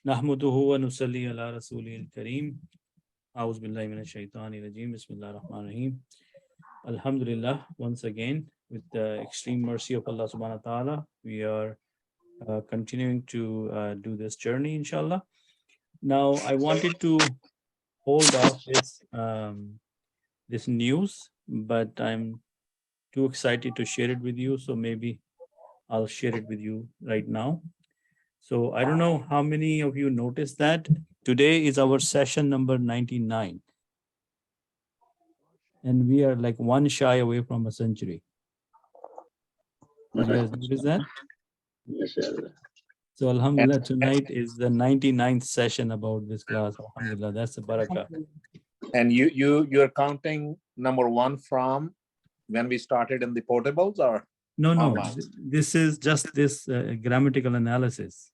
Nahmaduhu wa nusalli ala rasulil kareem. A'udhu billahi minash shaitani rajim. Bismillahir rahmanir rahim. Alhamdulillah, once again, with the extreme mercy of Allah subhanahu wa ta'ala, we are continuing to do this journey, inshallah. Now, I wanted to hold off this news, but I'm too excited to share it with you, so maybe I'll share it with you right now. So I don't know how many of you noticed that today is our session number 99. And we are like one shy away from a century. You guys notice that? So alhamdulillah, tonight is the 99th session about this class. Alhamdulillah, that's the barakah. And you're counting number one from when we started in the portables, or? No, this is just this grammatical analysis.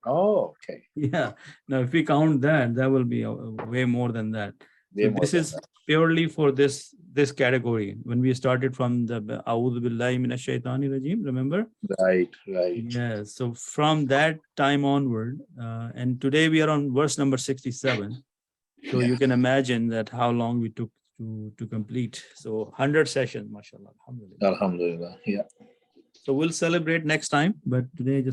Oh, okay. Yeah. Now, if we count that, that will be way more than that. So this is purely for this category. When we started from the A'udhu billahi minash shaitani rajim, remember? Right. Yeah. So from that time onward, and today we are on verse number 67. So you can imagine that how long we took to complete. So 100 sessions, mashallah. Alhamdulillah. Alhamdulillah. Yeah. So we'll celebrate next time. But today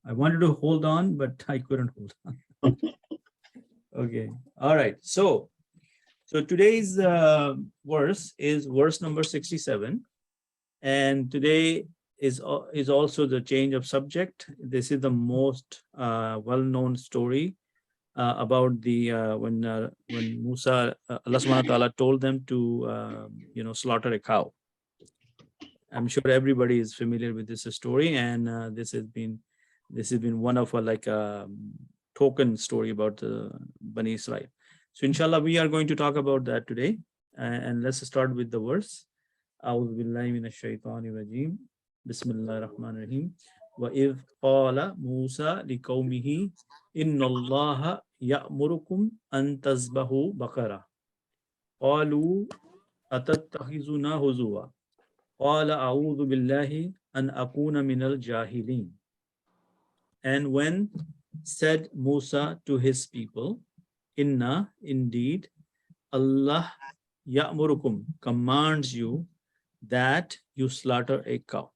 I wanted to hold on, but I couldn't hold on. Okay. All right. So today's verse is verse number 67. And today is also the change of subject. This is the most well-known story about the when Musa, Allah subhanahu wa ta'ala told them to slaughter a cow. I'm sure everybody is familiar with this story, and this has been one of a token story about the Bani Israel. So inshallah, we are going to talk about that today, and let's start with the verse. A'udhu billahi minash shaitani rajim. Bismillahir rahmanir rahim. Wa idh qala Musa liqaumihi inna Allaha ya'murukum an tazbahu baqarah. Qalu atattakhizuna huzwa. Qala a'udhu billahi an akuna minal jahilin. And when said Musa to his people, Inna, indeed, Allah ya'murukum, commands you that you slaughter a cow.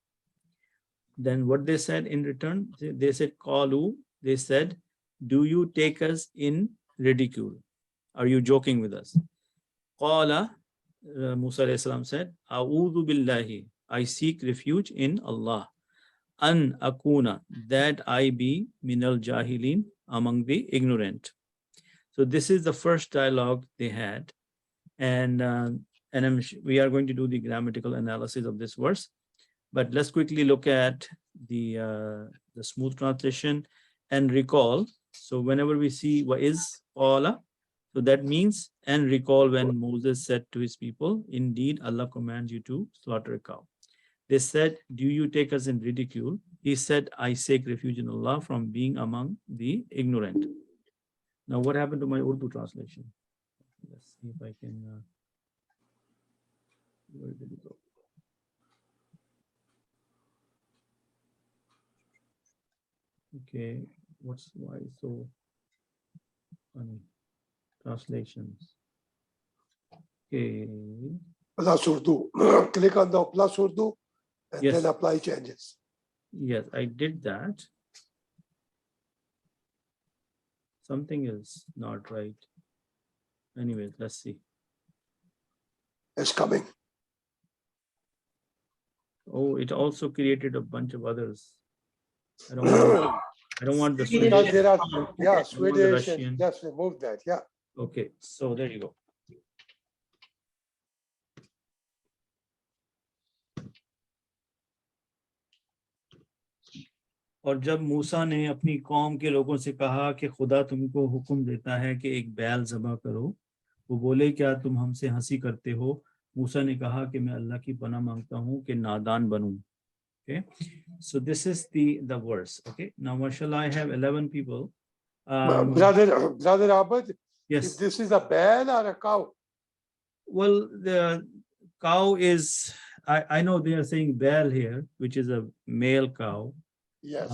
Then what they said in return, they said, Qalu, they said, do you take us in ridicule? Are you joking with us? Qala, Musa alayhi salam said, A'udhu billahi, I seek refuge in Allah. An akuna, that I be minal jahilin, among the ignorant. So this is the first dialogue they had, and we are going to do the grammatical analysis of this verse. But let's quickly look at the smooth translation and recall. So whenever we see wa is qala, so that means and recall when Moses said to his people, indeed Allah commands you to slaughter a cow. They said, do you take us in ridicule? He said, I seek refuge in Allah from being among the ignorant. Now, what happened to my Urdu translation? Let's see if I can. Where did it go? Okay, why so funny? Translations. Okay. Plus Urdu. Click on the plus Urdu and then apply changes. Yes, I did that. Something is not right. Anyways, let's see. It's coming. Oh, it also created a bunch of others. I don't want the Swedish. Because there are, Swedish, and just remove that, Okay, so there you go. और जब मूसा ने अपनी कौम के लोगों से कहा कि खुदा तुमको हुक्म देता है कि एक बैल ज़बह करो, वो बोले क्या तुम हमसे हंसी करते हो? मूसा ने कहा कि मैं अल्लाह की पनाह मांगता हूँ कि नादान बनूं. Okay, so this is the verse. Okay, now mashallah, I have 11 people. Brother Abad, yes, if this is a bell or a cow? Well, the cow is, I know they are saying bell here, which is a male cow. Yes.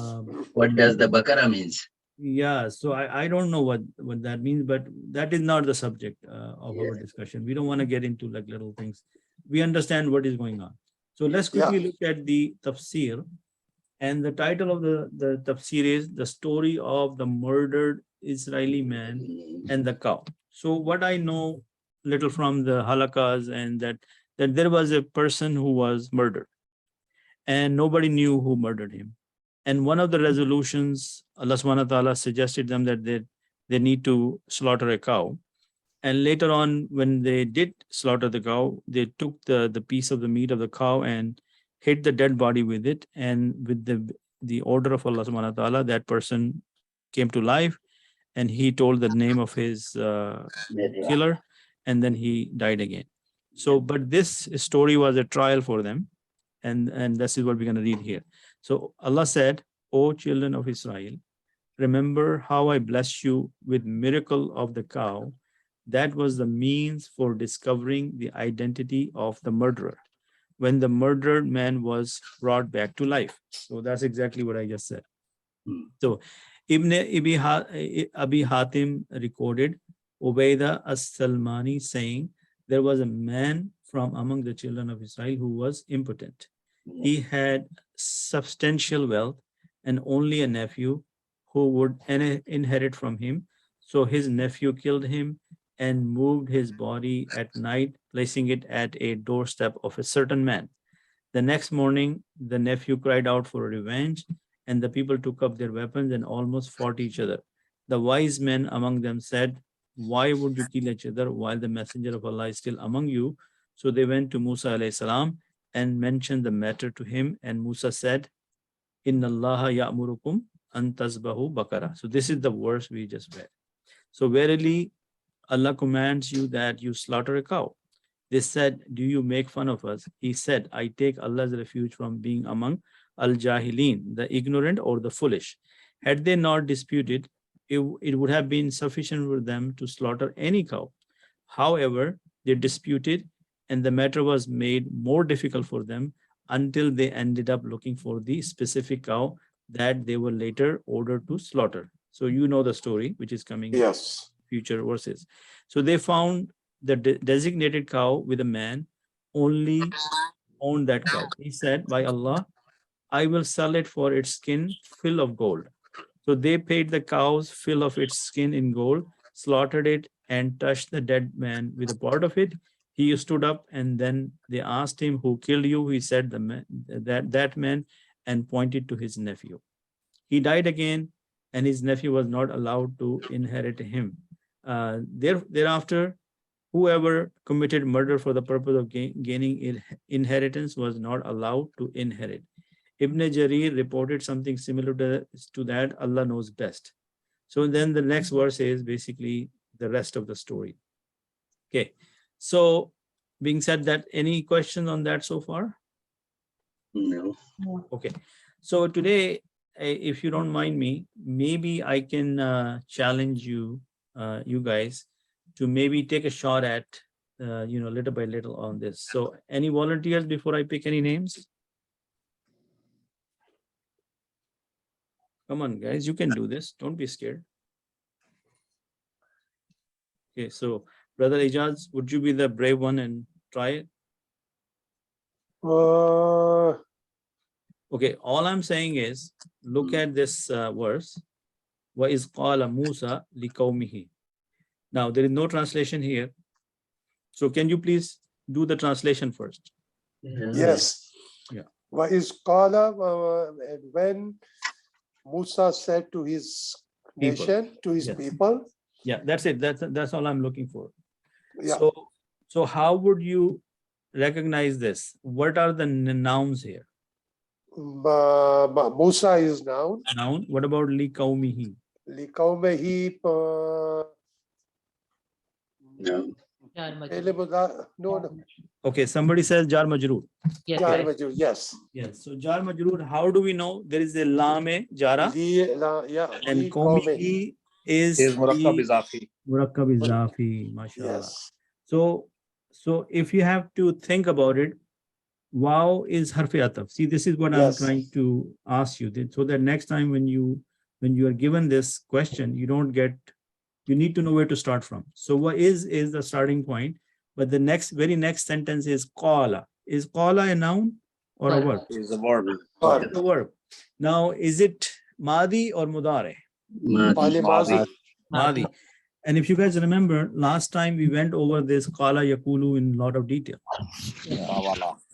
What does the Baqarah means? Yeah, so I don't know what that means, but that is not the subject of our Yeah. discussion. We don't want to get into like little things. We understand what is going on. So let's Yeah. quickly look at the tafsir. And the title of the tafsir is The Story of the Murdered Israeli Man and the Cow. So what I know little from the halakas and that there was a person who was murdered and nobody knew who murdered him. And one of the resolutions, Allah subhanahu wa ta'ala suggested them that they need to slaughter a cow. And later on, when they did slaughter the cow, they took the piece of the meat of the cow and hit the dead body with it. And with the order of Allah subhanahu wa ta'ala, that person came to life and he told the name of his killer, and then he died again. So, but this story was a trial for them. And this is what we're going to read here. So Allah said, O children of Israel, remember how I blessed you with miracle of the cow. That was the means for discovering the identity of the murderer when the murdered man was brought back to life. So that's exactly what I just said. So Ibne Abi Hatim recorded Ubayda as-Salmani saying, there was a man from among the children of Israel who was impotent. He had substantial wealth and only a nephew who would inherit from him. So his nephew killed him and moved his body at night, placing it at a doorstep of a certain man. The next morning, the nephew cried out for revenge, and the people took up their weapons and almost fought each other. The wise men among them said, why would you kill each other while the messenger of Allah is still among you? So they went to Musa alayhi salam and mentioned the matter to him. And Musa said, Inna Allaha ya'murukum an tasbahu baqarah. So this is the verse we just read. So verily, Allah commands you that you slaughter a cow. They said, do you make fun of us? He said, I take Allah's refuge from being among al-jahilin, the ignorant or the foolish. Had they not disputed, it would have been sufficient for them to slaughter any cow. However, they disputed, and the matter was made more difficult for them until they ended up looking for the specific cow that they were later ordered to slaughter. So you know the story, which is coming in Yes. future verses. So they found the designated cow with a man only owned that cow. He said, by Allah, I will sell it for its skin full of gold. So they paid the cow's fill of its skin in gold, slaughtered it, and touched the dead man with a part of it. He stood up, and then they asked him, who killed you? He said, that man, and pointed to his nephew. He died again, and his nephew was not allowed to inherit him. Thereafter, whoever committed murder for the purpose of gaining inheritance was not allowed to inherit. Ibn Jarir reported something similar to that. Allah knows best. So then the next verse is basically the rest of the story. Okay. So being said that, any questions on that so far? No. Okay. So today, if you don't mind me, maybe I can challenge you, you guys, to maybe take a shot at, little by little on this. So any volunteers before I pick any names? Come on, guys, you can do this. Don't be scared. Okay, so Brother Ijaz, would you be the brave one and try it? Okay, all I'm saying is, look at this verse. وَإِذْ قَالَ مُوسَى لِقَوْمِهِ. Now, there is no translation here. So can you please do the translation first? Yes. Yeah. What is qala, when Musa said to his People. nation, to his Yes. people. Yeah, that's it. That's all I'm looking for. Yeah. So how would you recognize this? What are the nouns here? Musa is noun. Noun. What about li qawmihi? Liqawmihi, No. no. Okay, somebody says jar majroor. Yes, Jar yes. majroor, yes. Yes. So jar majroor, how do we know? There is a lame jara, and Li qawmihi is Is murakkab the izafi. murakkab izafi, mashallah. Yes. So if you have to think about it, wow is harfi ataf. See, this is what I'm Yes. trying to ask you, so that next time when you when you are given this question, you don't get, you need to know where to start from. So what is the starting point, but the very next sentence is qala. Is qala a noun or a verb? Is the verb. It's a verb. Now, is it madi or mudare? Mali mazi. Madi. And if you guys remember, last time we went over this qala yakulu in a lot of detail,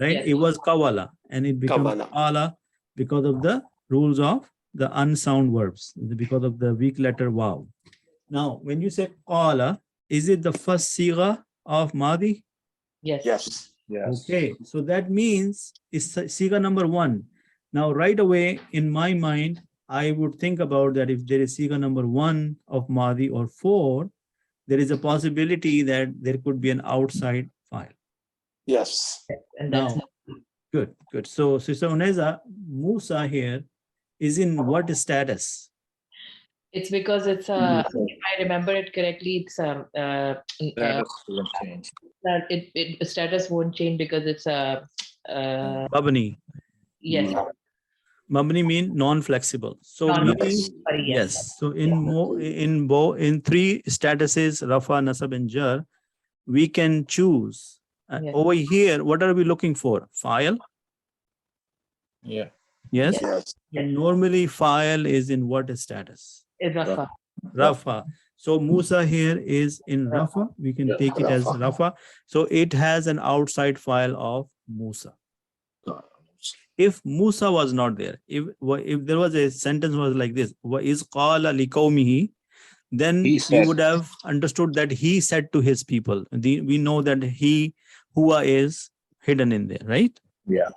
right? Yes. It was qawala, and it became Qawala. qala because of the rules of the unsound verbs, because of the weak letter waw. Now, when you say qala, is it the first sigha of madi? Yes. Yes. Yes. Okay, so that means it's sigha number 1. Now, right away in my mind, I would think about that if there is sigha number 1 of madi or 4, there is a possibility that there could be an outside file. Yes. And that's Now, good. So, Sister Uneza, Musa here is in what status? it's because it's if I remember it correctly, it's That will change. that it status won't change because it's Mabni. yes. Mabni mean non-flexible. So Non-flexible. meaning, Sorry, yes. So in 3 statuses, Rafa, Nasab, and Jar, we can choose. Yes. Over here, what are we looking for? File? Yeah. Yes. Yes. And normally file is in what status? It's Rafa. Rafa. So Musa here is in Rafa. We can take it as Rafa. Rafa. So it has an outside file of Musa. If Musa was not there, if there was a sentence was like this, is qala liqaumihi, then He you said. would have understood that he said to his people. We know that huwa is hidden in there, right? Yeah.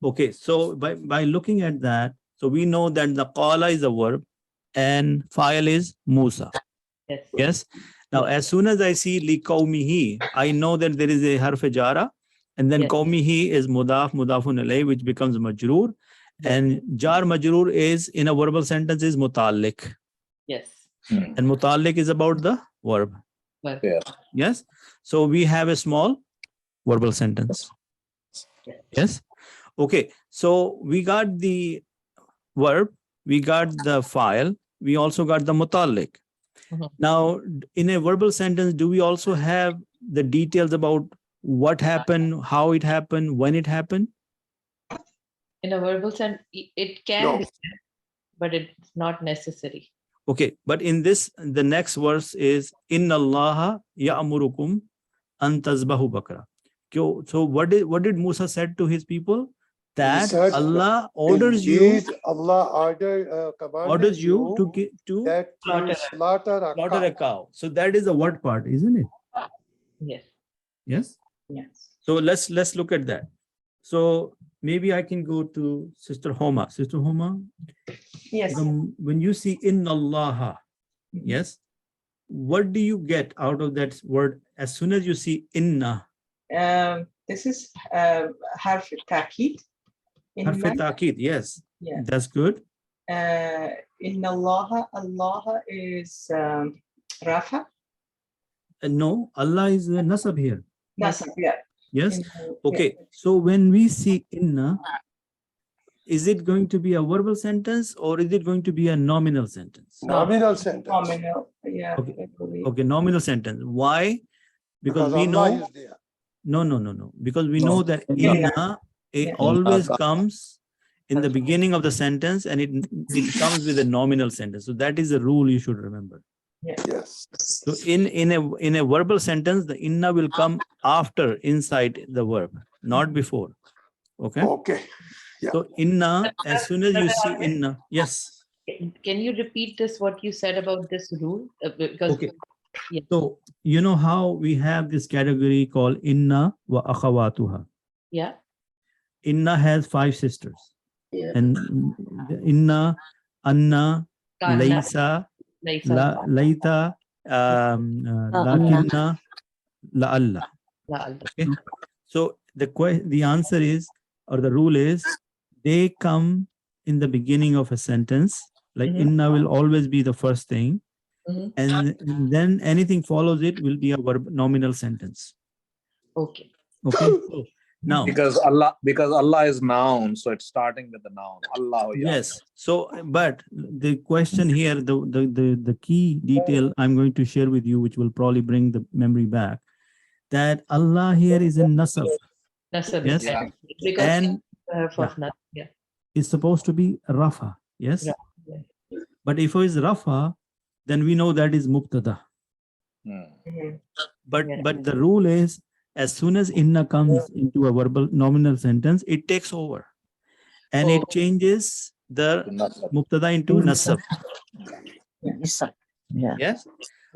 Okay, so by looking at that, so we know that the qala is a verb and file is Musa. Yes. Yes. Now, as soon as I see liqaumihi, I know that there is a harf jara, and then Yes. qaumihi is mudaf, mudafun alayh, which becomes majroor, and jar majroor is in a verbal sentence is mutalliq, Yes. and mutalliq is about the verb. Well, Yeah. Yes. So we have a small verbal sentence. Yes. Okay. So we got the verb, we got the file, we also got the mutalliq. Mhm. Now, in a verbal sentence, do we also have the details about what happened, how it happened, when it happened? in a verbal sense, it can No. be, but it's not necessary. Okay. But in this, the next verse is Inna Allaha ya'murukum an tazbahu bakra. So what did Musa said to his people? That said, Allah orders you, Indeed, Allah commanded orders you to that you slaughter a slaughter a cow. cow. So that is the what part, isn't it? Yes. Yes. Yes. So let's look at that. So maybe I can go to Sister Homa. Sister Homa, Yes. when you see Inna Allaha, yes, what do you get out of that word as soon as you see Inna? This is harf ta'kid. Harf ta'kid, yes. Yeah. That's good. Inna Allah is Rafa. No, Allah is nasab here. Nasab, yeah. Yes. Inna- Okay. So when we see Inna, is it going to be a verbal sentence or is it going to be a nominal sentence? Nominal sentence. Nominal, yeah. Okay. I believe. Okay, nominal sentence. Why? Because we Allah know. is there. No. Because we know that Yeah. Inna it Yeah. always comes in the beginning of the sentence and it comes with a nominal sentence. So that is a rule you should remember. Yes. So in a verbal sentence, the Inna will come after inside the verb, not before. Okay. Okay. So Inna, as soon as you see Inna, yes. Can you repeat this, what you said about this rule? Because Okay. Yes. So you know how we have this category called Inna wa akhawatuha. yeah, Inna has 5 sisters. Yeah. And Inna, Anna, Kanna, Laysa, Laisa, Laita, Lakinna, La'alla. La'al. Okay. So the answer is, or the rule is, they come in the beginning of a sentence. Like Mhm. Inna will always be the first thing. Mhm. And then anything follows it will be a verb nominal sentence. Okay. Okay. So Now, Because Allah is noun, so it's starting with the noun. Allah. yes. So, but the question here, the key detail I'm going to share with you, which will probably bring the memory back, that Allah here is in nasab. Nasab, Yes. Yeah. because And of nasab, yeah. it's supposed to be rafa. Yes. Right, yeah. But if it is rafa, then we know that is mubtada. Mhm. But Yeah. but the rule is, as soon as inna comes into a verbal nominal sentence, it takes over, and it changes the mubtada into nasab. Yeah. Yes.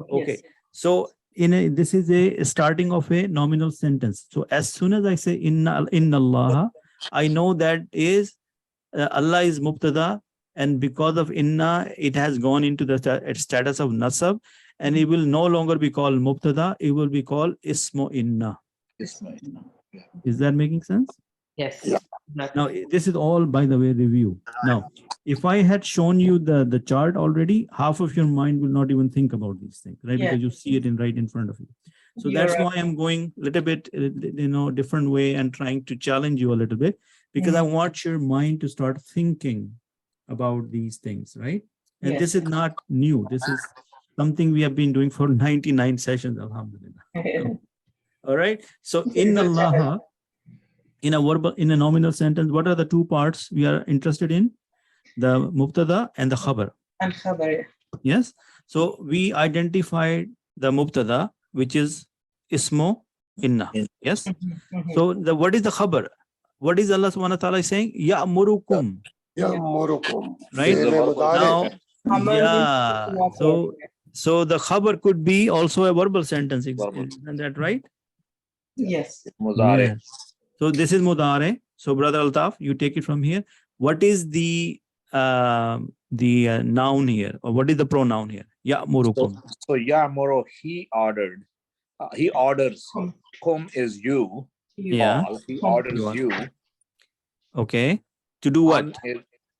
Okay. Yes. So this is a starting of a nominal sentence. So as soon as I say inna Allah, I know that is Allah is mubtada, and because of inna, it has gone into the status of nasab, and it will no longer be called mubtada. It will be called ismu inna. Is that making sense? Yes. Yeah. Now, this is all, by the way, review. Now, if I had shown you the chart already, half of your mind will not even think about these things, right? Yeah. Because you see it right in front of you. So You're that's right. why I'm going a little bit, different way and trying to challenge you a little bit, because I want your mind to start thinking about these things, right? And Yes. this is not new. This is something we have been doing for 99 sessions, alhamdulillah. All right. So in Allah, in a nominal sentence, what are the two parts we are interested in? The mubtada and the khabar. And khabar. Yes. So we identified the mubtada, which is ismo inna. Yes. So what is the khabar? What is Allah subhanahu wa ta'ala saying? Ya'murukum. يأمركم Right? فعل مضارع. Now, yeah. So the khabar could be also a verbal sentence. Isn't that right? Yes. Yes. So this is mudare. So Brother Altaf, you take it from here. What is the noun here, or what is the pronoun here? Ya'murukum. So Ya'muru, he ordered. He orders. Kum is you. Yeah. All. He orders You are. you. Okay. To do what?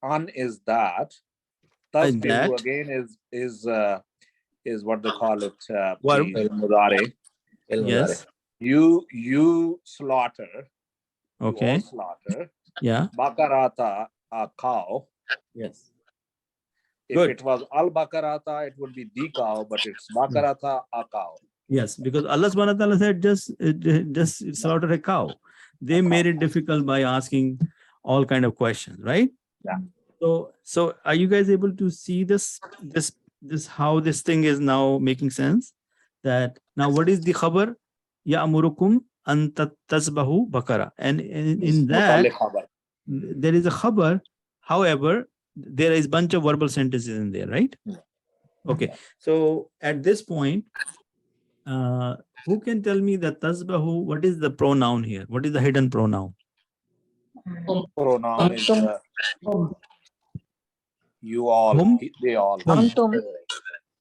An is that. Is Tasbihu that. again is what they call it. Verb. Mudare. Yes. You slaughter. You Okay. all slaughter. Yeah. Bakarata, a cow. Yes. If Good. it was al bakarata, it would be the cow, but it's bakarata, a cow. Yes, because Allah subhanahu wa ta'ala said just slaughter a cow. They made it difficult by asking all kind of questions, right? Yeah. So are you guys able to see this how this thing is now making sense? That now what is the khabar? Ya'murukum an tasbahu bakara. And in that there is a khabar. However, there is bunch of verbal sentences in there, right? Okay. So at this point, who can tell me that tasbahu, what is the pronoun here? What is the hidden pronoun? Pronoun is you all, Hum? they all.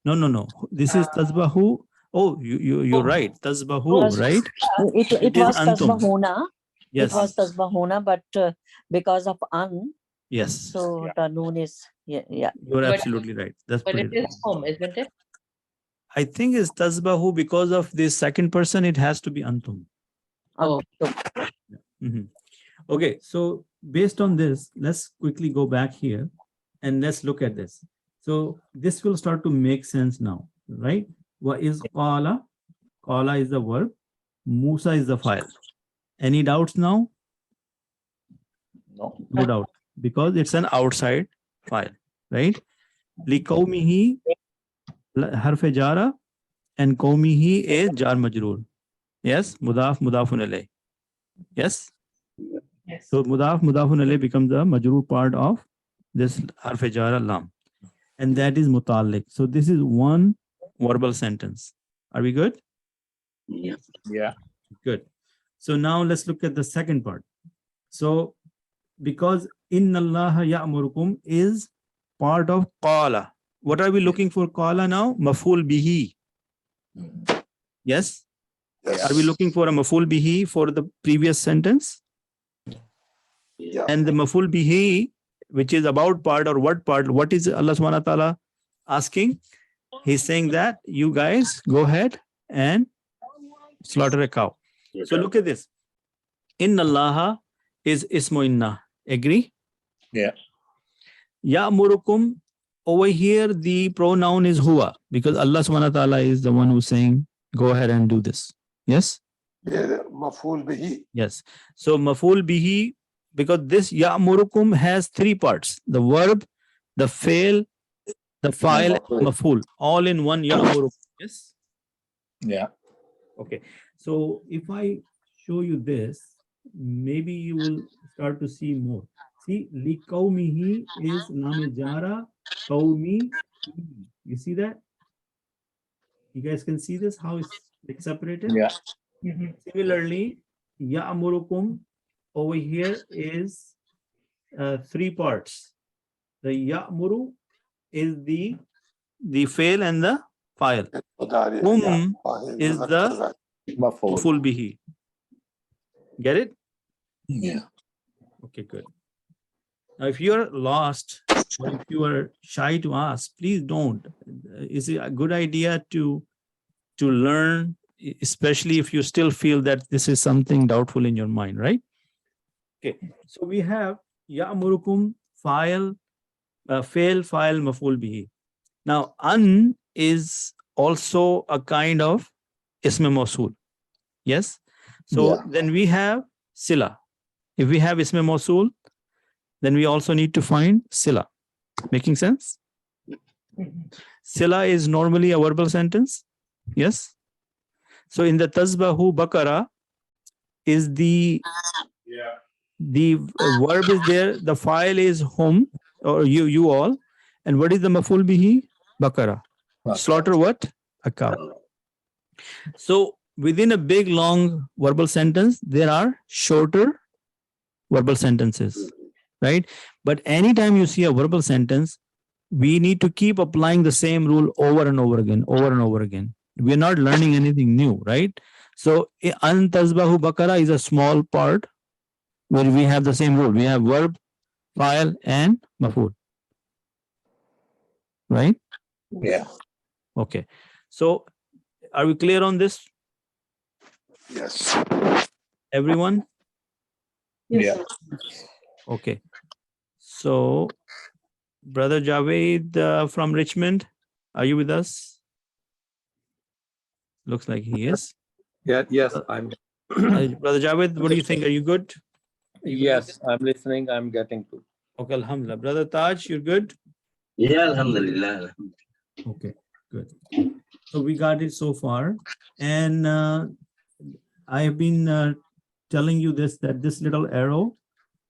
No. This is tasbahu. Oh, you're right. Tasbahu, right? It is was antum. tasbahuna. Yes. It was tasbahuna, but because of an, Yes. so the noon is yeah. You're But- absolutely right. That's But pretty it right. is home, isn't it? I think it's tasbahu because of this second person. It has to be antum. Oh. Mhm. Okay, so based on this, let's quickly go back here and let's look at this. So this will start to make sense now, right? What is qala? Qala is the verb. Musa is the file. Any doubts now? No. No doubt, because it's an outside file, right? Liqawmihi harf jara and qawmihi is jar majroor. Yes, mudaf mudafun alayh. Yes. Yes. So mudaf mudafun alayh becomes the majroor part of this harf jara lam, and that is mutalik. So this is one verbal sentence. Are we good? Yeah. Good. So now let's look at the second part. So because inna Allah ya'murukum is part of qala. What are we looking for qala now? Maf'ul bihi. Yes. Yes. Are we looking for a maf'ul bihi for the previous sentence? Yeah. And the maf'ul bihi, which is about part or what part, what is Allah subhanahu wa ta'ala asking? He's saying that you guys go ahead and slaughter a cow. So look at this. Inna Allaha is ismu inna. Agree? Yeah. Ya'murukum, over here the pronoun is huwa, because Allah subhanahu wa ta'ala is the one who's saying, go ahead and do this. Yes? مفعول به. Yes. So maful bihi, because this ya'murukum has three parts: the verb, the fail, the file, and maful, all in one ya'murukum. Yes. Yeah. Okay. So if I show you this, maybe you will start to see more. See, li qawmihi is name jara, qawmi. You see that? You guys can see this, how it's like separated? Yeah. Mhm. Similarly, ya'murukum over here is three parts. The ya'muru is the fail and the file. Is the Maf'ul. maful bihi. Get it? Yeah. Okay, good. Now, if you're lost or if you are shy to ask, please don't. It's a good idea to learn, especially if you still feel that this is something doubtful in your mind, right? Okay, so we have ya'murukum, file, fail, file, maful bihi. Now, an is also a kind of ism mawsul. Yes. So Yeah. then we have sila. If we have ism mawsul, then we also need to find sila. Making sense? Mhm. Sila is normally a verbal sentence. Yes. So in the tasbahu Baqarah is the verb is there, the file is hum or you all, and what is the maful bihi? Baqarah. Slaughter what? A cow. So within a big long verbal sentence, there are shorter verbal sentences, right? But anytime you see a verbal sentence, we need to keep applying the same rule over and over again, over and over again. We're not learning anything new, right? So an tasbahu Baqarah is a small part where we have the same rule. We have verb, file, and maful. Right? Yeah. Okay. So are we clear on this, Yes. everyone? Yes, Yeah. sir. Okay. So Brother Javed from Richmond, are you with us? Looks like he is. Yes, I'm. Brother Javed, what do you think? Are you good? Are you good with Yes, I'm listening. I'm getting to. it? Okay, Alhamdulillah. Brother Taj, you're good? Yeah, Alhamdulillah. Okay, good. So we got it so far. And I have been telling you this, that this little arrow,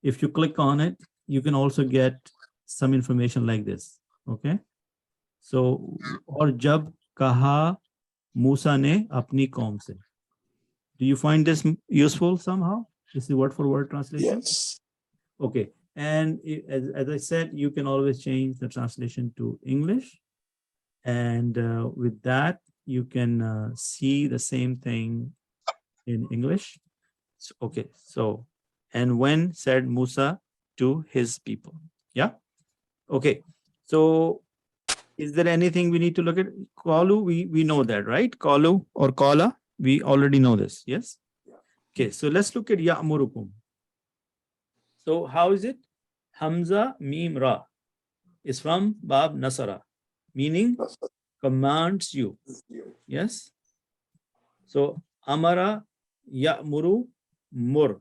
if you click on it, you can also get some information like this. Okay. So, or jab kaha Musa ne apni qaum se. Do you find this useful somehow? This is word for word translation? Yes. Okay. And as I said, you can always change the translation to English. And with that, you can see the same thing in English. So, okay. So, and when said Musa to his people? Yeah. Okay. So, is there anything we need to look at? Qalu, we know that, right? Qalu or qala, we already know this. Yes. Okay. So let's look at ya'murukum. So how is it? Hamza Mim Ra is from Bab Nasara, meaning commands you. Yes. So Amara Ya'muru Mur,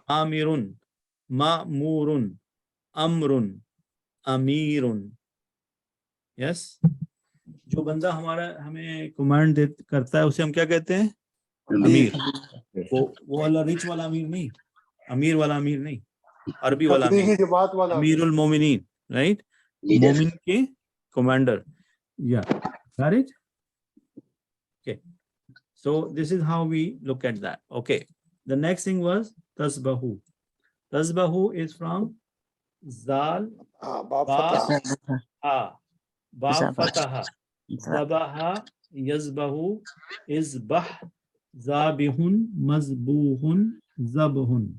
Amirun, Ma'murun, Amrun, Amirun. Yes. जो बंदा हमें command करता है उसे हम क्या कहते हैं? अमीर. वो वाला रिच वाला अमीर नहीं, अमीर वाला अमीर नहीं, अरबी वाला तबलीगी अमीर, जमात वाला अमीरुल मोमिनीन, right? Leader. मोमिन के commander. Yeah, got it? Okay. So this is how we look at that. Okay. The next thing was tasbahu. Tasbahu is from zal, बाप ba, फतह. ha, ba Zabah. fataha, zabaha, yazbahu, izbah, zabihun, mazbuhun, zabhun.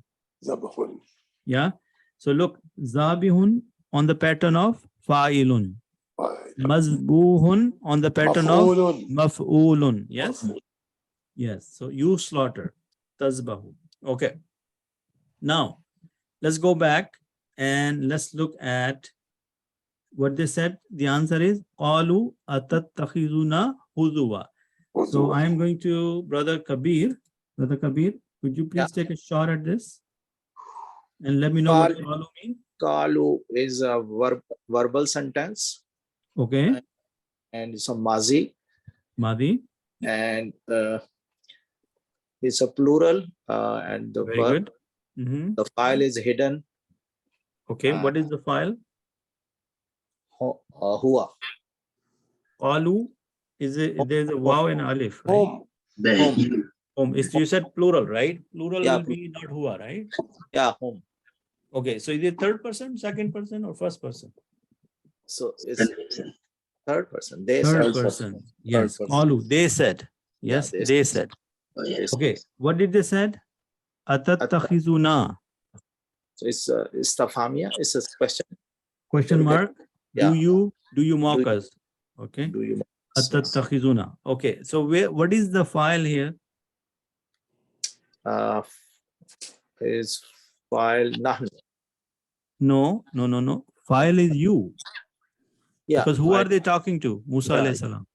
ذبح. Yeah. So look, zabihun on the pattern of fa'ilun. Mazbuhun on the pattern of مفعول. maf'ulun. Yes. Yes. So you slaughter. Tasbahu. Okay. Now, let's go back and let's look at what they said. The answer is qalu atattakhizuna huzuwa. So I am going to Brother Kabir. Brother Kabir, could you please take a shot at this and let me know what qalu means? Qalu is a verbal sentence Okay. and it's a mazi, Madi. and it's a plural, and the Very verb, good. Mhm. the file is hidden. Okay. What is the file? Huwa. Qalu is it? There's a waw and alif, right? Home. The Home. Is you said plural, right? Plural Yeah. will be not huwa, right? Yeah, home. Okay. So is it third person, second person, or first person? So it's third person. They Third said. person. Yes. person. Qalu. They said. Yeah, Yes. they They said. said. Oh, yes. Okay. What did they said? Atattakhizuna. So it's istafhamia. It's a question. Question mark. Yeah. Do you mock Do- us? Okay. Do you? Atattakhizuna. Okay. So what is the file here? Is file nahnu. No. File is you. Yeah. Because who are they talking to? Musa Yeah. alayhi salam.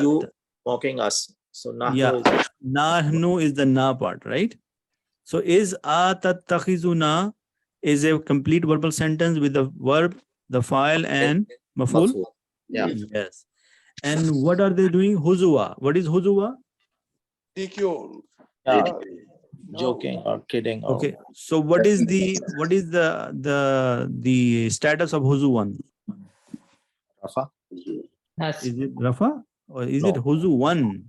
You mocking us. So nahnu Yeah. is Nahnu is the na part, right? So is atattakhizuna is a complete verbal sentence with the verb, the file, and maf'ul? maf'ul. Yeah. Yes. And what are they doing? Huzwa. What is huzwa? Ridicule. Yeah. No. Joking or kidding. Or Okay. So what is the status of huzwan? Rafa. Nas. Is it rafa or is No. it huzwan?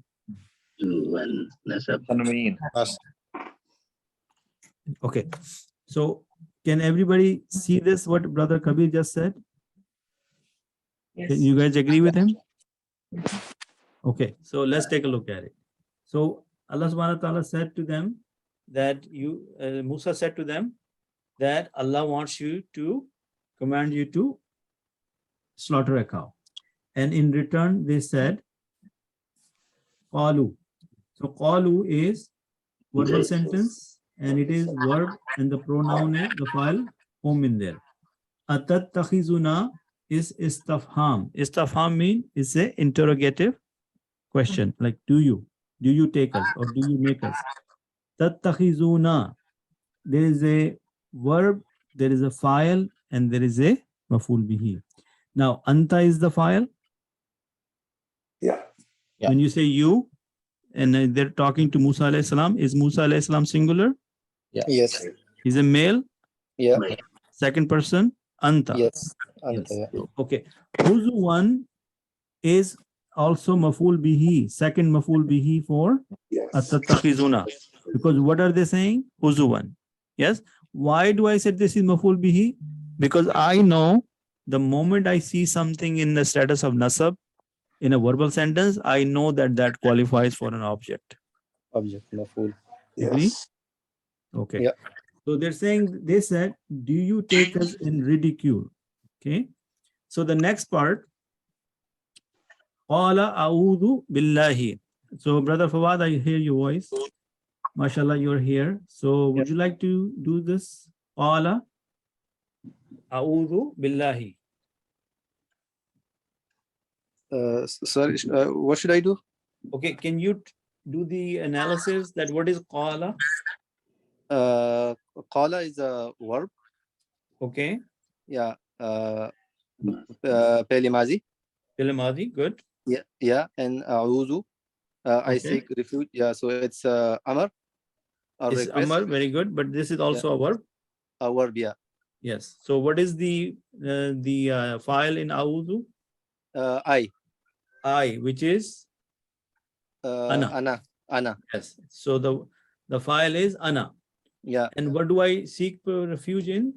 One. Nasab. Tanween. Okay. So can everybody see this? What Brother Kabir just said? Yes. Can you guys agree with him? Okay, so let's take a look at it. So Allah subhanahu wa ta'ala said to them that Musa said to them that Allah wants you to command you to slaughter a cow. And in return, they said, qalu. So qalu is verbal Yes. sentence and it is verb and the pronoun is the file home in there. Atattakhizuna is istafham. Istafham means it's a interrogative question, like do you take us or do you make us? Tattakhizuna, there is a verb, there is a file, and there is a maf'ul bihi. Now anta is the file. Yeah. Yeah. When you say you and they're talking to Musa alayhi salam, is Musa alayhi salam singular? Yes. Is a male? Yeah. Second person? Anta. Yes. Yes. Yeah. Okay. Huzu one is also maf'ul bihi, second maf'ul bihi for Yes. atattakhizuna. Because what are they saying? Huzu one. Yes. Why do I say this is maf'ul bihi? Because I know the moment I see something in the status of nasab in a verbal sentence, I know that qualifies for an object. Object. Maf'ul. Agree? Yes. Okay. Yeah. So they said, do you take us in ridicule? Okay. So the next part, Qala a'udhu billahi. So Brother Fawad, I hear your voice. MashaAllah, you're here. So would you like to do this? Qala a'udhu billahi. Sorry. What should I do? Okay, can you do the analysis that what is qala? Qala is a verb. Okay. Yeah. Pehli mazi. Fil madhi, good. Yeah. Yeah. And a'udhu. I Okay. seek refuge. Yeah. So it's amar. Or It's request. amar, very good. But this is also a verb. A verb. Yeah. Yes. So what is the file in a'udhu? I, which is Ana. Ana. yes. So the file is ana. Yeah. And what do I seek refuge in?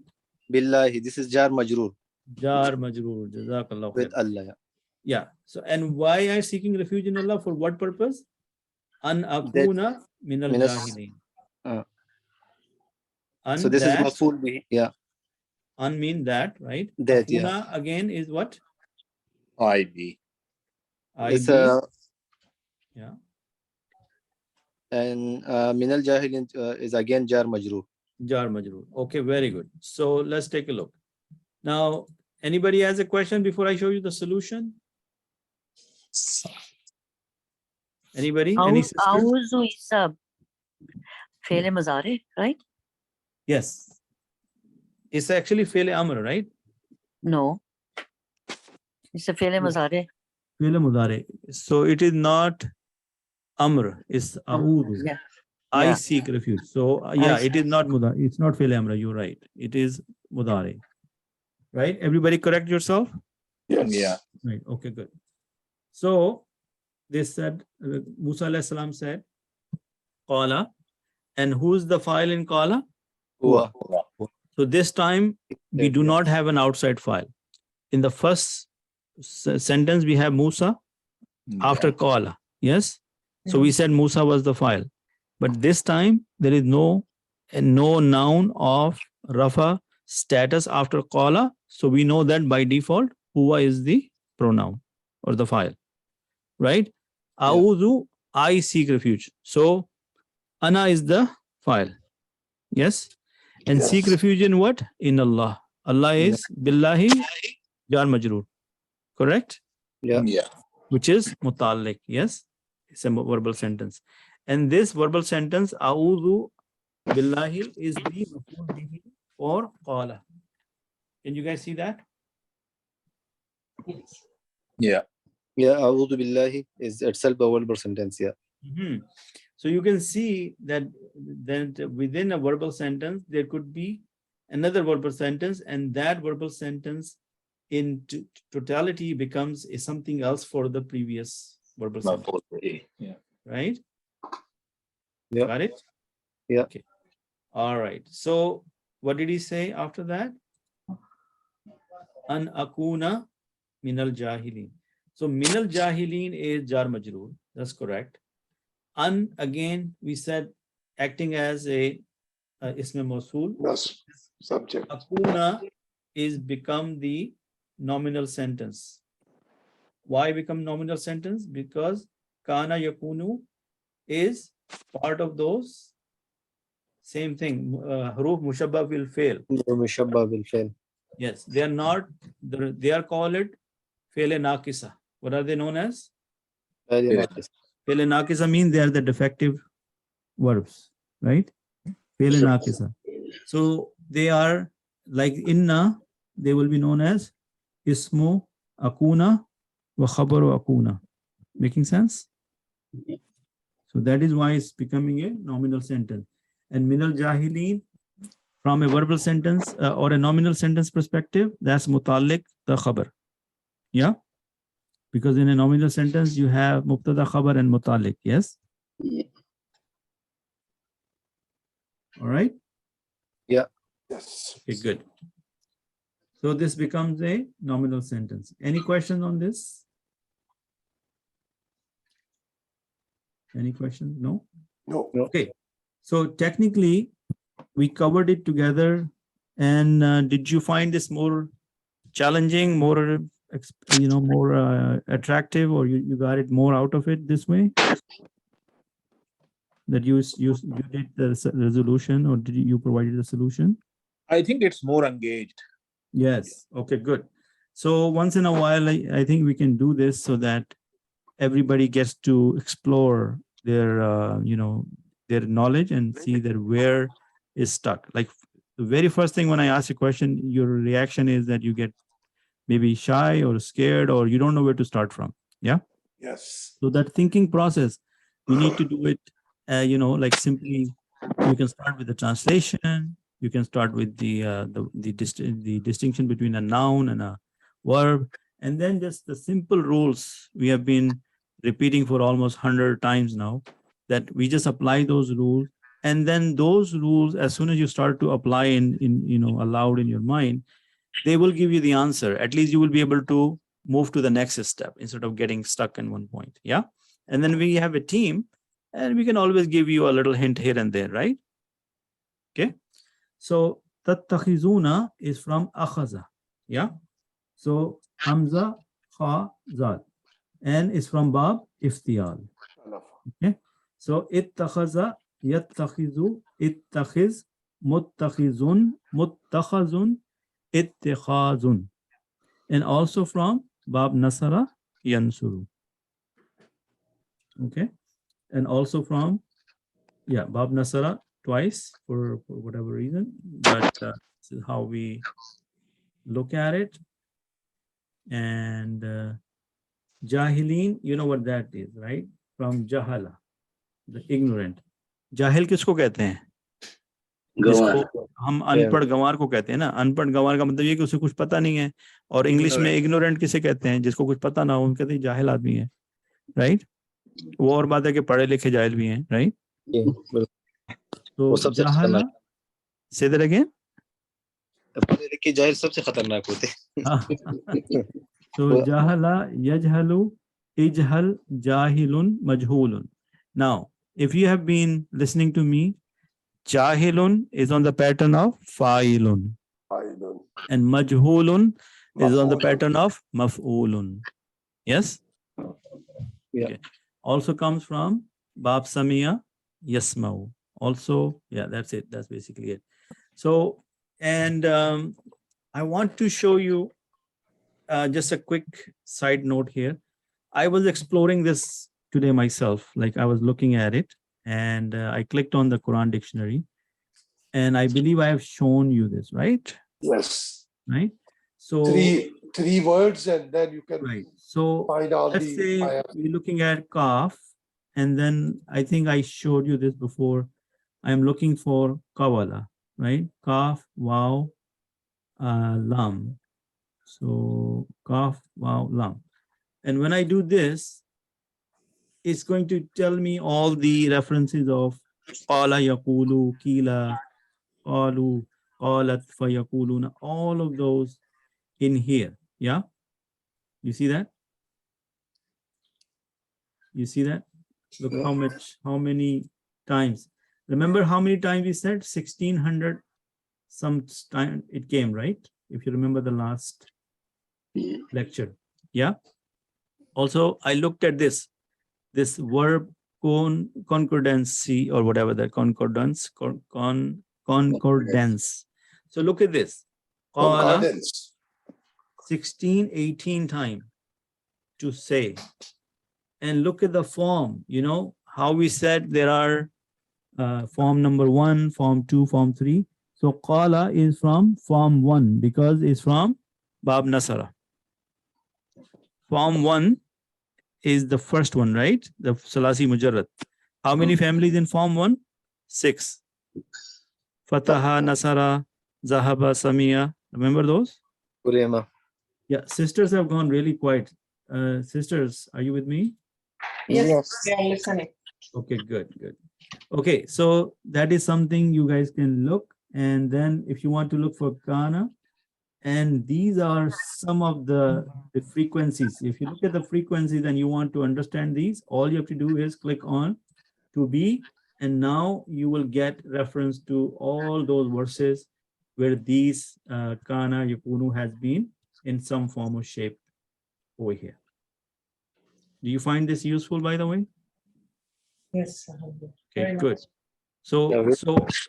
Billahi. This is jar majroor. Jar majroor. Jazakallah With khair. Allah. Yeah. Yeah. So and why are seeking refuge in Allah? For what purpose? An akuna min al Minas- jahilin. So this is that, maf'ul bihi. Yeah. an mean that, right? That, yeah. Akuna again is what? IB. It's IB. Yeah. And min al jahilin is again jar majroor. Jar majroor. Okay, very good. So let's take a look. Now, anybody has a question before I show you the solution? Anybody? Any sister? Auzu is a Fele Mazare, right? Yes. It's actually Fele Amr, right? No. It's a Fele Mazare. Fele Mudare. So it is not Amr, it's A'udhu. Yeah. I Yeah. seek refuge. So yeah, it is seek. not Mudare. It's not Fele Amr, you're right. It is Mudare. Right? Everybody correct yourself? Yes. Yeah. Right. Okay, good. So they said, Musa alayhi salam said, Qala. And who's the file in Qala? Huwa. So this time we do not have an outside file. In the first sentence, we have Musa after Qala. Yes. So we said Musa was the file. But this time there is no noun of Rafa status after Qala. So we know that by default, Huwa is the pronoun or the file. Right? A'udhu, I seek refuge. So Ana is the file. Yes. And Yes. seek refuge in what? In Allah. Allah is Billahi Jar Majroor. Correct? Yeah. Yeah. Which is Mutalliq. Yes. It's a verbal sentence. And this verbal sentence, A'udhu Billahi, is the maf'ul bihi for Qala. Can you guys see that? Yes. Yeah. Yeah. A'udhu billahi is itself a verbal sentence. Yeah. Mhm. So you can see that within a verbal sentence, there could be another verbal sentence, and that verbal sentence in totality becomes something else for the previous verbal sentence, Yeah. right? Yeah. Got it? Yeah. Okay. All right. So what did he say after that? An akuna minal jahilin. So minal jahilin is jar majroor. That's correct. An, again, we said acting as a isme mawsool. Yes. Subject. Akuna is become the nominal sentence. Why become nominal sentence? Because kana yakunu is part of those same thing. Huruf mushabbah will fail. Mushabba will fail. Yes, they are not. They are called fail nakisa. What are they known as? Very Yeah. nice. Fail nakisa means they are the defective verbs, right? Fail nakisa. So they are like inna, they will be known as ismu akuna wa khabaru akuna. Making sense? So that is why it's becoming a nominal sentence. And minal jahilin, from a verbal sentence or a nominal sentence perspective, that's mutalliq the khabar. Yeah? Because in a nominal sentence, you have mubtada, khabar, and mutalliq. Yes? Yeah. All right? Yes. Okay, good. So this becomes a nominal sentence. Any questions on this? Any questions? No? No. Okay. So technically, we covered it together. And did you find this more challenging, more, more attractive, or you got it more out of it this way? That you did the resolution, or did you provided the solution? I think it's more engaged. Yes. Okay, good. So once in a while, I think we can do this so that everybody gets to explore their, their knowledge and see that where is stuck. Like the very first thing when I ask a question, your reaction is that you get maybe shy or scared, or you don't know where to start from. Yeah. Yes. So that thinking process, we need to do it, like simply, you can start with the translation. You can start with the distinction between a noun and a verb, and then just the simple rules we have been repeating for almost 100 times now, that we just apply those rules. And then those rules, as soon as you start to apply in aloud in your mind, they will give you the answer. At least you will be able to move to the next step instead of getting stuck in one point. Yeah. And then we have a team, and we can always give you a little hint here and there, right? Okay. So tattakhizuna is from akhaza. Yeah. So hamza, kha, zal, and is from bab iftiyal. Okay. So ittakhaza, yattakhizu, ittakhiz, muttakhizun, muttakhazun, ittikhazun. And also from Bab Nasara, Yansuru. Okay. And also from, yeah, Bab Nasara twice for whatever reason, but this is how we look at it. And Jahilin, you know what that is, right? From Jahala, the ignorant. Jahil किसको कहते हैं? जिसको हम अनपढ़ गंवार को कहते हैं ना. अनपढ़ गंवार का मतलब ये कि उसे कुछ पता नहीं है. और इंग्लिश में इग्नोरेंट किसे कहते हैं? जिसको कुछ पता ना हो, उनको कहते हैं जाहिल आदमी है, राइट? वो और बात है कि पढ़े लिखे जाहिल भी हैं, राइट? तो जाहला, say that again. पढ़े लिखे जाहिल सबसे खतरनाक होते हैं. So jahala, yajhalu, ijhal, jahilun, majhulun. Now, if you have been listening to me, jahilun is on the pattern of fa'ilun, and majhulun is on the pattern of maf'ulun. Yes? Yeah. Okay. Also comes from Bab Samiya, Yasma'u. Also, yeah, that's it. That's basically it. So, and I want to show you just a quick side note here. I was exploring this today myself, like I was looking at it, and I clicked on the Quran dictionary, and I believe I have shown you this, right? Yes. Right? So Three words, and then you can right. So find all let's the say ayat. we're looking at kaf, and then I think I showed you this before. I'm looking for kawala, right? Kaf, wow, lam. So kaf, wow, lam. And when I do this, it's going to tell me all the references of qala yaqulu, kila, qalu, qalat fayaquluna, all of those in here. Yeah? You see that? You see that? Look how many times. Remember how many times we said? 1600 some time it came, right? If you remember the last lecture. Yeah. Also, I looked at this verb concordancy or whatever that concordance. So look at this. Qala, Concordance. 16, 18 times to say. And look at the form, you know, how we said there are form number 1, form 2, form 3. So qala is from form 1 because it's from Bab Nasara. Form 1 is the first one, right? The Salasi Mujarrad. How many families in form 1? 6. Fataha, Nasara, Zahaba, Samia. Remember those? Urema. Yeah, sisters have gone really quiet. Sisters, are you with me? Yes, we are listening. Okay, good. Okay, so that is something you guys can look. And then if you want to look for Kana, and these are some of the frequencies. If you look at the frequencies and you want to understand these, all you have to do is click on to be, and now you will get reference to all those verses where these Kana, Yakunu has been in some form or shape over here. Do you find this useful, by the way? Yes. Okay, Very good. much. So,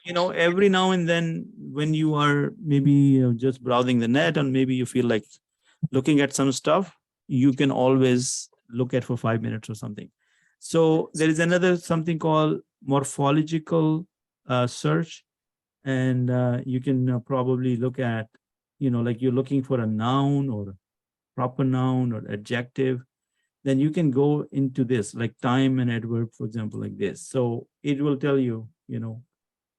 you know, every now and then when you are maybe just browsing the net and maybe you feel like looking at some stuff, you can always look at for 5 minutes or something. So there is another something called morphological search. And you can probably look at, you know, like you're looking for a noun or proper noun or adjective. Then you can go into this, like time and adverb, for example, like this. So it will tell you, you know,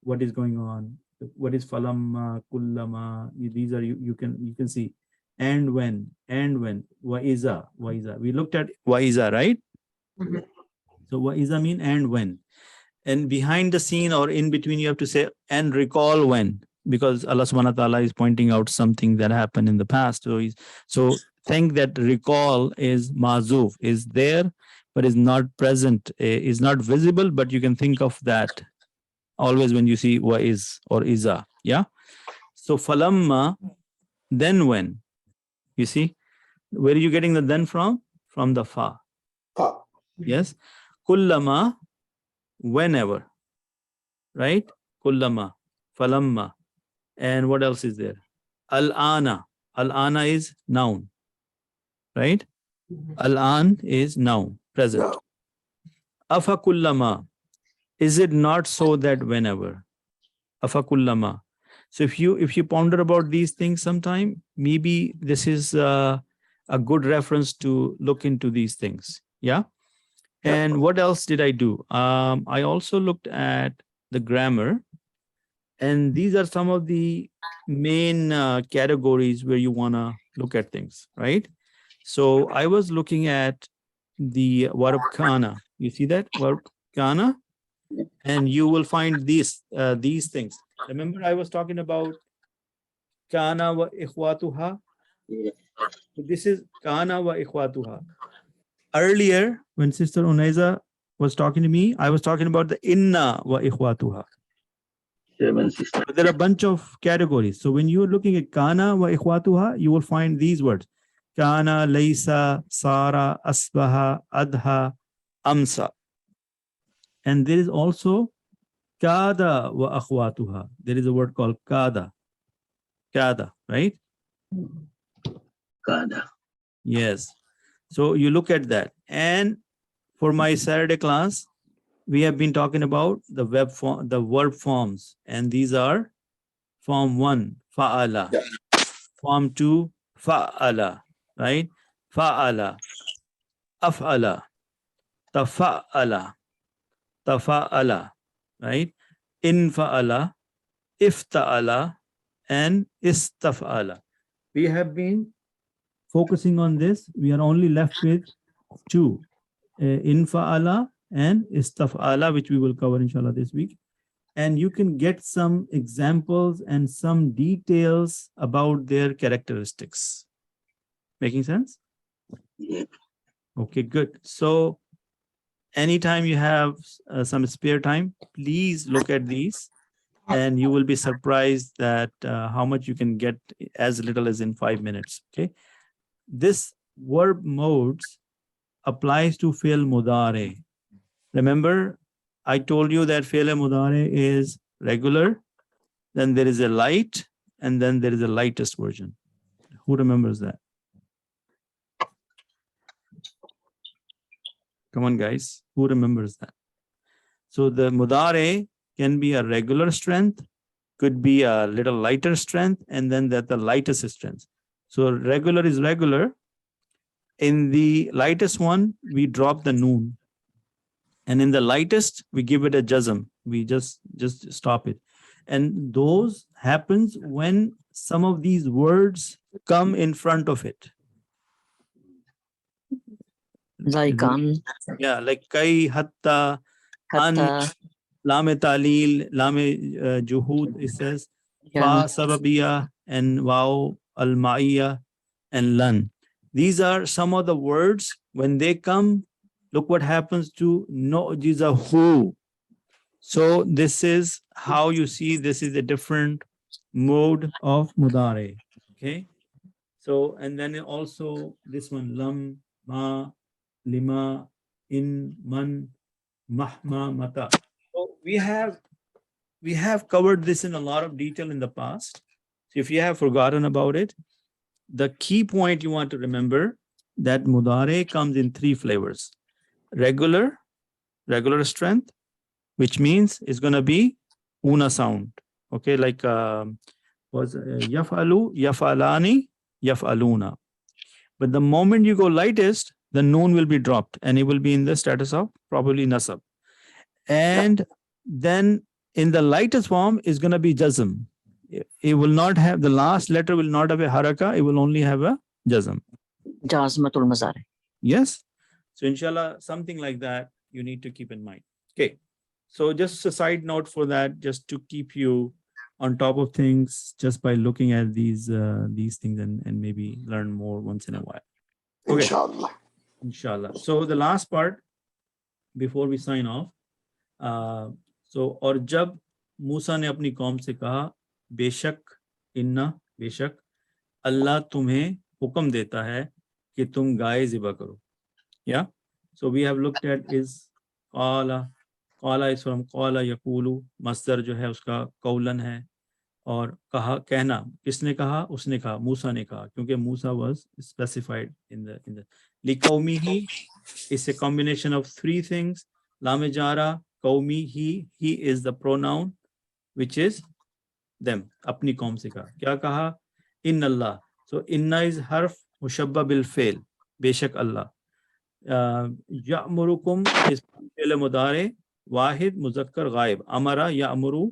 what is going on, what is falamma, kullama. These are you can see, and when, waiza. We looked at waiza, right? Mhm. So waiza mean and when, and behind the scene or in between you have to say and recall when, because Allah subhanahu wa ta'ala is pointing out something that happened in the past. So think that recall is mazuf, is there, but is not present, is not visible, but you can think of that always when you see wa is or iza. Yeah. So falamma, then when. You see, where are you getting the then from? From the fa. Ah, Yes. Kullama, whenever, right? Kullama, falamma. And what else is there? Al-ana. Al-ana is noun, right? Al-an is noun, present. No. Afakullama. Is it not so that whenever? Afakullama. So if you ponder about these things sometime, maybe this is a good reference to look into these things. Yeah. And what else did I do? I also looked at the grammar, and these are some of the main categories where you want to look at things, right? So I was looking at the verb kana. You see that verb kana? And you will find these things. Remember I was talking about kana wa ikhwatuha? So this is kana wa ikhwatuha. Earlier, when Sister Unaiza was talking to me, I was talking about the inna wa ikhwatuha. 7 sisters. But there are a bunch of categories. So when you're looking at kana wa ikhwatuha, you will find these words. Kana, laysa, sara, asbaha, adha, amsa. And there is also kada wa akhwatuha. There is a word called kada. Kada, right? Kada. Yes. So you look at that. And for my Saturday class, we have been talking about the verb forms. And these are form 1, fa'ala. Form 2, fa'ala, right? Fa'ala, af'ala, tafa'ala, tafa'ala, right? Infa'ala, ifta'ala, and istaf'ala. We have been focusing on this. We are only left with 2, infa'ala and istaf'ala, which we will cover inshallah this week. And you can get some examples and some details about their characteristics. Making sense? Yeah. Okay, good. So anytime you have some spare time, please look at these and you will be surprised that how much you can get as little as in 5 minutes. Okay. This verb modes applies to fi'l mudare. Remember, I told you that fi'l mudare is regular, then there is a light, and then there is a lightest version. Who remembers that? Come on, guys. Who remembers that? So the mudare can be a regular strength, could be a little lighter strength, and then that the lightest strength. So regular is regular. In the lightest one, we drop the noon. And in the lightest, we give it a jazm. We just stop it. And those happens when some of these words come in front of it. Zaikan, Yeah, like kai, hatta, an, hatta, lame talil, lame juhud, it says, yeah. fa sababiya, and waw al-ma'iyya, and lan. These are some of the words. When they come, look what happens to no'jizahu. So this is how you see this is a different mode of mudare. Okay. So, and then also this one, lam, ma, lima, in, man, mahma, mata. So we have covered this in a lot of detail in the past. So if you have forgotten about it, the key point you want to remember that mudare comes in 3 flavors. Regular strength, which means it's going to be una sound. Okay, like yafalu, yafalani, yafaluna. But the moment you go lightest, the noon will be dropped and it will be in the status of probably nasab. And then in the lightest form is going to be jazm. It will not have, the last letter will not have a haraka, it will only have a jazm. Jazmatul Mazari. Yes. So inshallah, something like that you need to keep in mind. Okay. So just a side note for that, just to keep you on top of things, just by looking at these things and maybe learn more once in a while. Okay. Inshallah. Inshallah. So the last part before we sign off. So और जब मूसा ने अपनी कौम से कहा बेशक इन्ना बेशक अल्लाह तुम्हें हुक्म देता है कि तुम गाय ज़िबा करो. Yeah. So we have looked at is qala, कौला इज फ्रॉम कौला यकूलू, मस्दर जो है उसका कौलन है, और कहा कहना, किसने कहा, उसने कहा, मूसा ने कहा, क्योंकि मूसा वाज स्पेसिफाइड इन द लिकौमी ही, it's a combination of three things, लामे जारा, कौमी ही is the pronoun which is them, अपनी कौम से कहा, क्या कहा, इन अल्लाह, सो इन्ना इज हर्फ मुशब्बा बिल फेल, बेशक अल्लाह, यअमुरुकुम इस फेल मुदारे, वाहिद मुजक्कर गायब, अमरा यअमुरु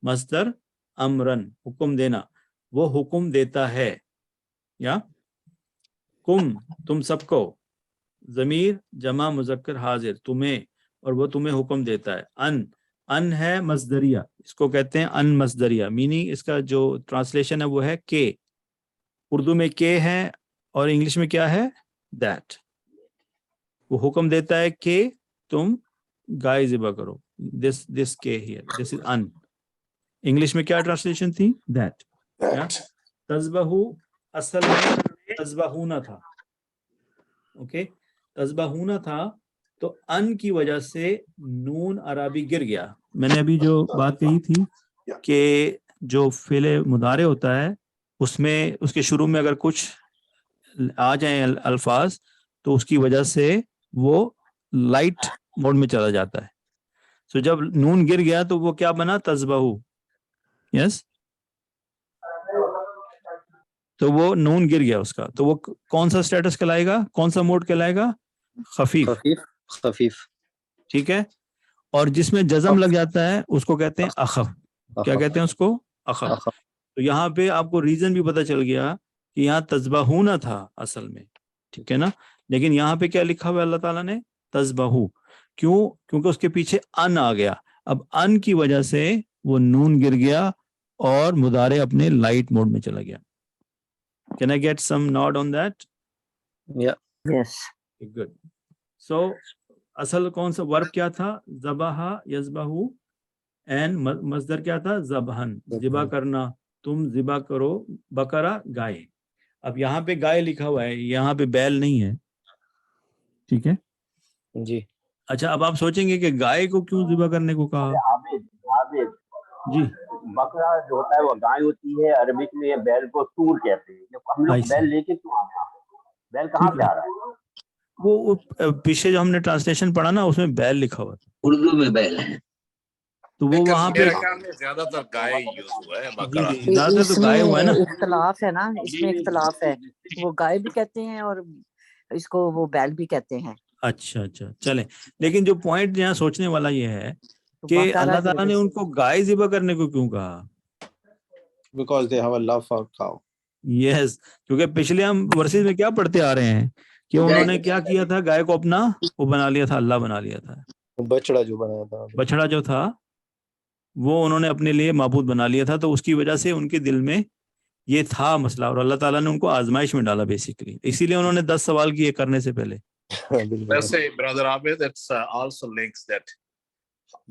मस्दर अमरन, हुक्म देना, वो हुक्म देता है, या कुम तुम सबको, जमीर जमा मुजक्कर हाजिर तुम्हें, और वो तुम्हें हुक्म देता है, अन है मस्दरिया, इसको कहते हैं अन मस्दरिया, मीनिंग इसका जो ट्रांसलेशन है वो है के, उर्दू में के है और इंग्लिश में क्या है, दैट, वो हुक्म देता है कि तुम गाय ज़िबा करो, दिस के हियर, दिस इज अन, इंग्लिश में क्या ट्रांसलेशन थी, दैट, तज़बहू असल में तज़बहूना था, ओके, तज़बहूना था, तो अन की वजह से नून अरबी गिर गया, मैंने अभी जो बात कही थी कि जो फेले मुदारे होता है उसमें उसके शुरू में अगर कुछ आ जाए अल्फाज, तो उसकी वजह से वो लाइट मोड में चला जाता है, सो जब नून गिर गया तो वो क्या बना, तज़बहू, यस, तो वो नून गिर गया उसका, तो वो कौन सा स्टेटस कहलाएगा, कौन सा मोड कहलाएगा, खफीफ, खफीफ खफीफ ठीक है, और जिसमें जज़म लग जाता है उसको कहते हैं अखफ, क्या कहते हैं उसको, अखफ, तो यहाँ पे आपको रीजन भी पता चल गया कि यहाँ तज़बहूना था असल में, ठीक है ना, लेकिन यहाँ पे क्या लिखा हुआ है अल्लाह ताला ने, तज़बहू, क्यों, क्योंकि उसके पीछे अन आ गया, अब अन की वजह से वो नून गिर गया और मुदारे अपने लाइट मोड में चला गया। Can I get some nod on that? या Yes. Good. So असल कौन सा वर्ब क्या था, ज़बहा यज़बहू, एंड मस्दर क्या था, ज़बहन, ज़िबा करना, तुम ज़िबा करो बकरा गाय, अब यहाँ पे गाय लिखा हुआ है, यहाँ पे बैल नहीं है, ठीक है, जी अच्छा, अब आप सोचेंगे कि गाय को क्यों ज़िबा करने को कहा, आबिद आबिद जी, बकरा जो होता है वो गाय होती है, अरबिक में बैल को सूर कहते हैं, जब हम लोग I see. बैल लेके क्यों आए हैं? बैल कहाँ ठीक से है, आ रहा है? वो पीछे जो हमने ट्रांसलेशन पढ़ा ना उसमें बैल लिखा हुआ था, उर्दू में बैल है। तो वो लेकिन वहां पे, मेरे ख्याल में ज्यादातर गाय यूज हुआ है, जी बकरा जी, ज्यादातर तो गाय हुआ है ना, इसमें इख्तलाफ है ना, इसमें इख्तलाफ है, वो गाय भी कहते हैं और इसको वो बैल भी कहते हैं, अच्छा अच्छा, चले, लेकिन जो पॉइंट यहाँ सोचने वाला ये है तो कि बकरा अल्लाह की ताला वजह ने से। उनको गाय ज़िबा करने को क्यों कहा, because they have a love for cow. Yes, क्योंकि पिछले हम वर्सेस में क्या पढ़ते आ रहे हैं कि उन्होंने क्या किया था, गाय को अपना वो बना लिया था, अल्लाह बना लिया था, बछड़ा जो बनाया था बछड़ा जो था वो उन्होंने अपने लिए माबूद बना लिया था, तो उसकी वजह से उनके दिल में ये था मसला, और अल्लाह ताला ने उनको आजमाइश में डाला बेसिकली, इसीलिए उन्होंने 10 सवाल किए करने से पहले। बिल्कुल। let's say brother Abid, it's also links that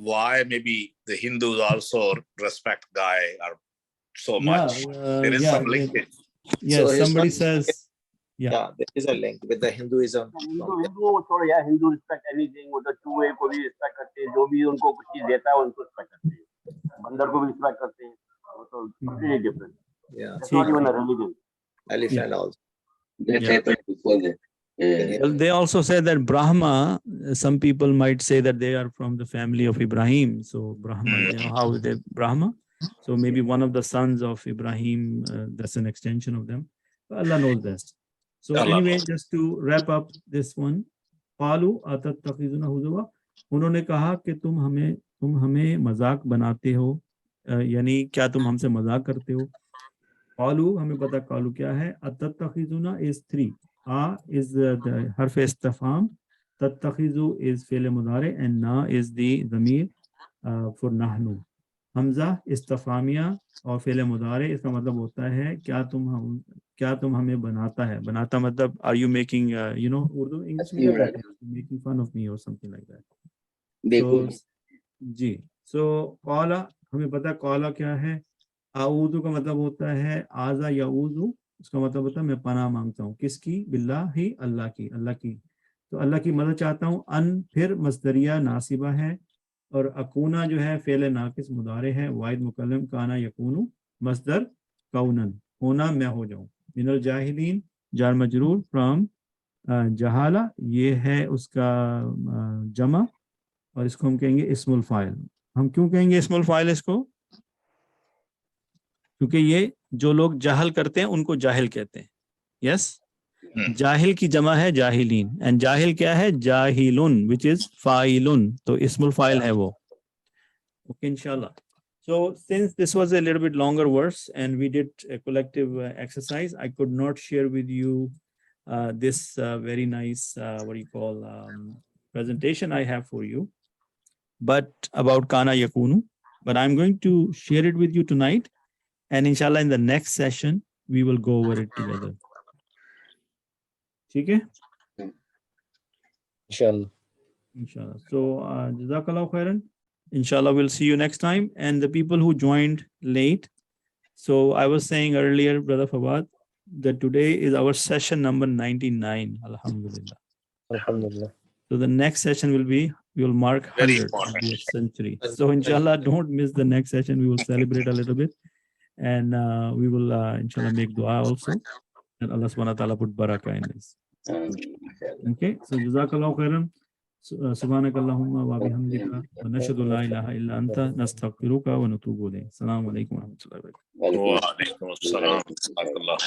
why maybe the Hindus also respect guy or so much, there is some linkage. Yes, So it's somebody not- says, yeah, Yeah, there is a link with the Hinduism. Hindu छोड़ो यार, Hindu respect anything, वो तो चूहे को भी respect करते हैं, जो भी उनको कुछ चीज देता है उनको रिस्पेक्ट करते हैं, बंदर को भी रिस्पेक्ट करते हैं, वो तो completely different. Yeah, That's not even a religion. elephant also. That Yeah. happened before that. well, they also say that Brahma, some people might say that they are from the family of Ibrahim, so Brahma, you know how they Brahma, so maybe one of the sons of Ibrahim, that's an extension of them, Allah knows best. So Allah anyway, knows. just to wrap up this one, qalu atattakhizuna huzwa, उन्होंने कहा कि तुम हमें मजाक बनाते हो, यानी क्या तुम हमसे मजाक करते हो, qalu हमें पता qalu क्या है, atattakhizuna is 3, a is the harf istifham, tattakhizu is fi'l mudari, and na is the dhamir for nahnu, Hamza इस्तिफामिया और फेल मुदारे, इसका मतलब होता है क्या तुम हमें बनाता है, बनाता मतलब are you making, you know Urdu English में क्या कहते हैं, मेकिंग फन ऑफ मी और समथिंग लाइक दैट, तो जी, सो कौला हमें पता है कौला क्या है, आऊज़ु का मतलब होता है आज़ा याऊज़ु, उसका मतलब होता है मैं पनाह मांगता हूँ, किसकी, बिल्लाही, अल्लाह की, तो अल्लाह की मदद चाहता हूँ, अन फिर मस्दरिया नासिबा है, और अकूना जो है फेल नाकिस मुदारे है, वाहिद मुकल्लम काना यकूनु मसदर कौनन, होना मैं हो जाऊं। मिनल जाहिलीन जार मजरूर फ्रॉम जहाला, ये है उसका जमा, और इसको हम कहेंगे इस्मुल फाइल। हम क्यों कहेंगे इस्मुल फाइल इसको? क्योंकि ये जो लोग जाहल करते हैं उनको जाहिल कहते हैं। यस, जाहिल की जमा है जाहिलीन, एंड जाहिल क्या है? जाहिलुन, विच इज फाइलुन, तो इस्मुल फाइल है वो। ओके, इंशाल्लाह। So since this was a little bit longer verse and we did a collective exercise, I could not share with you this very nice what do you call presentation I have for you, but about kana yakunu, but I'm going to share it with you tonight, and inshallah in the next session we will go over it together. Okay? Inshallah. Inshallah. So jazakallahu khairan. Inshallah, we'll see you next time. And the people who joined late, so I was saying earlier, Brother Fawad, that today is our session number 99. Alhamdulillah. Alhamdulillah. So the next session will be, we will mark Very 100 important. of the century. So inshallah, don't miss the next session. We will celebrate a little bit, and we will inshallah make dua also, and Allah subhanahu wa ta'ala put barakah in this. Okay, so jazakallahu khairan. Subhanakallahumma wa bihamdika wa nashhadu la ilaha illa anta nastaghfiruka wa natubu ilayk. Assalamu alaikum wa rahmatullahi wa barakatuh. Wa alaikum assalam. Jazakallah.